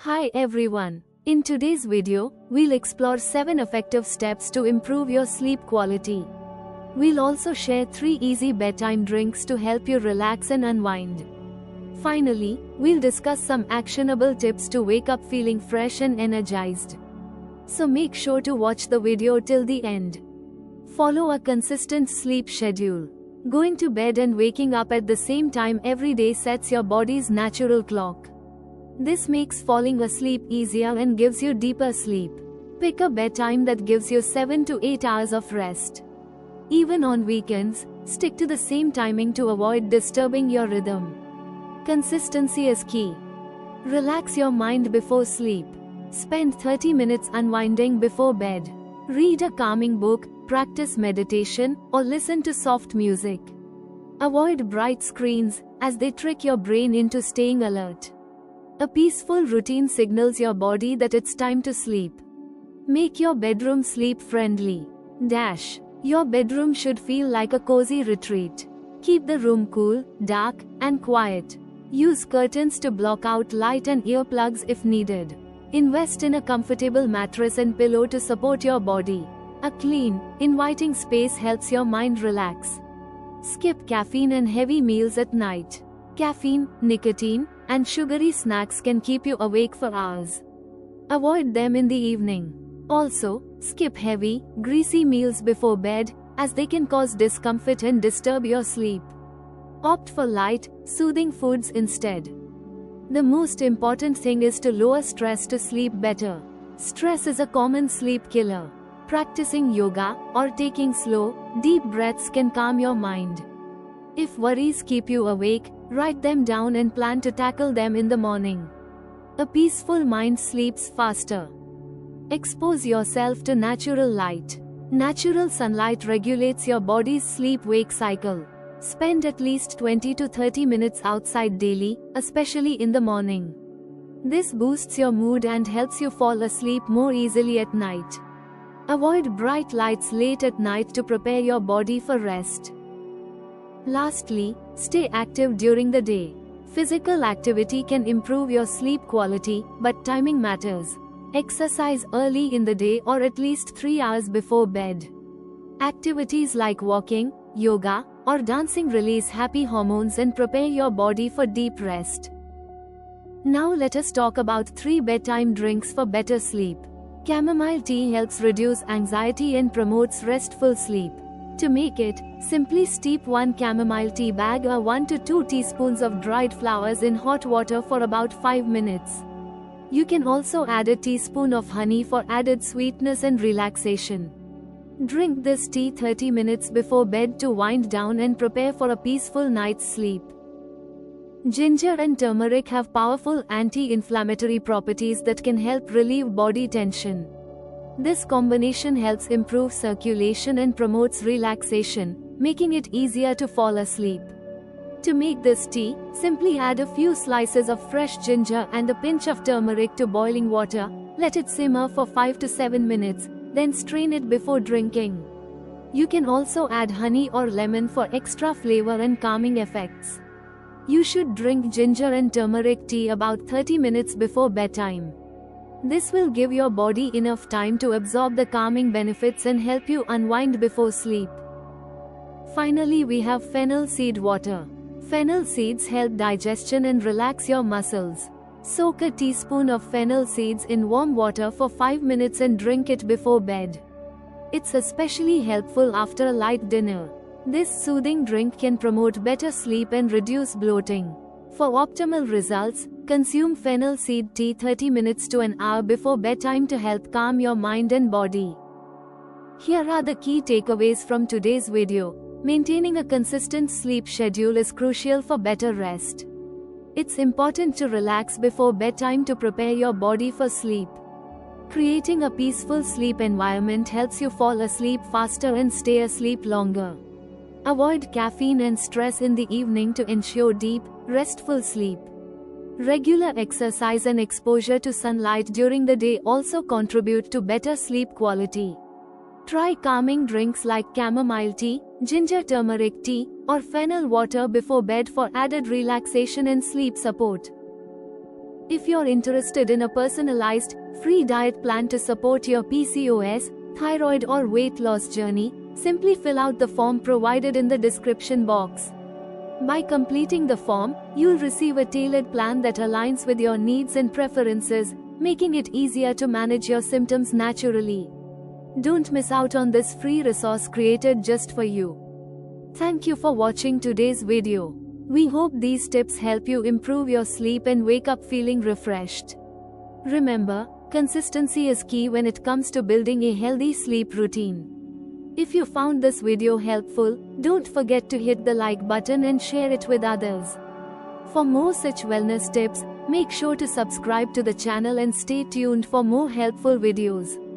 Hi everyone. In today's video, we'll explore 7 effective steps to improve your sleep quality. We'll also share 3 easy bedtime drinks to help you relax and unwind. Finally, we'll discuss some actionable tips to wake up feeling fresh and energized. So make sure to watch the video till the end. Follow a consistent sleep schedule. Going to bed and waking up at the same time every day sets your body's natural clock. This makes falling asleep easier and gives you deeper sleep. Pick a bedtime that gives you 7 to 8 hours of rest. Even on weekends, stick to the same timing to avoid disturbing your rhythm. Consistency is key. Relax your mind before sleep. Spend 30 minutes unwinding before bed. Read a calming book, practice meditation, or listen to soft music. Avoid bright screens, as they trick your brain into staying alert. A peaceful routine signals your body that it's time to sleep. Make your bedroom sleep-friendly. Your bedroom should feel like a cozy retreat. Keep the room cool, dark, and quiet. Use curtains to block out light and earplugs if needed. Invest in a comfortable mattress and pillow to support your body. A clean, inviting space helps your mind relax. Skip caffeine and heavy meals at night. Caffeine, nicotine, and sugary snacks can keep you awake for hours. Avoid them in the evening. Also, skip heavy, greasy meals before bed, as they can cause discomfort and disturb your sleep. Opt for light, soothing foods instead. The most important thing is to lower stress to sleep better. Stress is a common sleep killer. Practicing yoga or taking slow, deep breaths can calm your mind. If worries keep you awake, write them down and plan to tackle them in the morning. A peaceful mind sleeps faster. Expose yourself to natural light. Natural sunlight regulates your body's sleep-wake cycle. Spend at least 20 to 30 minutes outside daily, especially in the morning. This boosts your mood and helps you fall asleep more easily at night. Avoid bright lights late at night to prepare your body for rest. Lastly, stay active during the day. Physical activity can improve your sleep quality, but timing matters. Exercise early in the day or at least 3 hours before bed. Activities like walking, yoga, or dancing release happy hormones and prepare your body for deep rest. Now let us talk about 3 bedtime drinks for better sleep. Chamomile tea helps reduce anxiety and promotes restful sleep. To make it, simply steep 1 chamomile tea bag or 1 to 2 teaspoons of dried flowers in hot water for about 5 minutes. You can also add a teaspoon of honey for added sweetness and relaxation. Drink this tea 30 minutes before bed to wind down and prepare for a peaceful night's sleep. Ginger and turmeric have powerful anti-inflammatory properties that can help relieve body tension. This combination helps improve circulation and promotes relaxation, making it easier to fall asleep. To make this tea, simply add a few slices of fresh ginger and a pinch of turmeric to boiling water, let it simmer for 5 to 7 minutes, then strain it before drinking. You can also add honey or lemon for extra flavor and calming effects. You should drink ginger and turmeric tea about 30 minutes before bedtime. This will give your body enough time to absorb the calming benefits and help you unwind before sleep. Finally, we have fennel seed water. Fennel seeds help digestion and relax your muscles. Soak a teaspoon of fennel seeds in warm water for 5 minutes and drink it before bed. It's especially helpful after a light dinner. This soothing drink can promote better sleep and reduce bloating. For optimal results, consume fennel seed tea 30 minutes to an hour before bedtime to help calm your mind and body. Here are the key takeaways from today's video. Maintaining a consistent sleep schedule is crucial for better rest. It's important to relax before bedtime to prepare your body for sleep. Creating a peaceful sleep environment helps you fall asleep faster and stay asleep longer. Avoid caffeine and stress in the evening to ensure deep, restful sleep. Regular exercise and exposure to sunlight during the day also contribute to better sleep quality. Try calming drinks like chamomile tea, ginger turmeric tea, or fennel water before bed for added relaxation and sleep support. If you're interested in a personalized, free diet plan to support your PCOS, thyroid or weight loss journey, simply fill out the form provided in the description box. By completing the form, you'll receive a tailored plan that aligns with your needs and preferences, making it easier to manage your symptoms naturally. Don't miss out on this free resource created just for you. Thank you for watching today's video. We hope these tips help you improve your sleep and wake up feeling refreshed. Remember, consistency is key when it comes to building a healthy sleep routine. If you found this video helpful, don't forget to hit the like button and share it with others. For more such wellness tips, make sure to subscribe to the channel and stay tuned for more helpful videos.